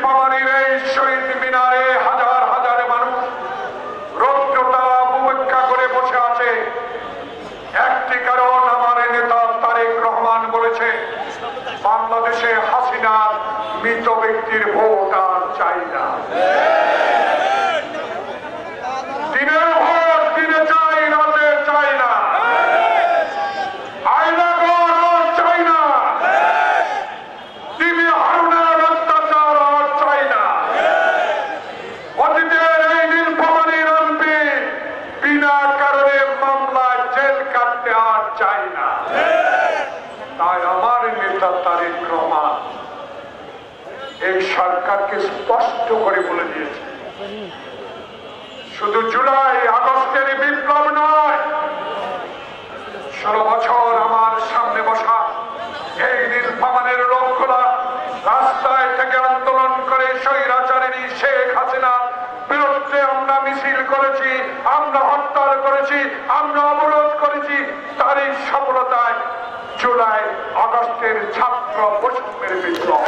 নীলফামারীর এই শহীদ মিনারে হাজার হাজার মানুষ রৌদ্রতাপ উপেক্ষা করে বসে আছে। একটি কারণ, আমার নেতা তারেক রহমান বলেছে বাংলাদেশে হাসিনার মৃত ব্যক্তির ভোট আর চাই না। দিনের ভোট দিনে চাই, রাতে চাই না। আয়নাঘর আর চাই না। টিভি হারুনের অত্যাচার আর চাই না। অতীতের এই নীলফামারীর এমপি বিনা কারণে মামলায় জেল কাটতে আর চাই না। তাই আমার নেতা তারেক রহমান এই সরকারকে স্পষ্ট করে বলে দিয়েছে, শুধু জুলাই আগস্টের বিপ্লব নয়, 16 বছর আমার সামনে বসা এই নীলফামারীর লোকগুলা রাস্তায় থেকে আন্দোলন করে স্বৈরাচারিণী শেখ হাসিনার বিরুদ্ধে আমরা মিছিল করেছি, আমরা হরতাল করেছি, আমরা অবরোধ করেছি। তারই সফলতায় জুলাই আগস্টের ছাত্র বৈষম্যের বিপ্লব।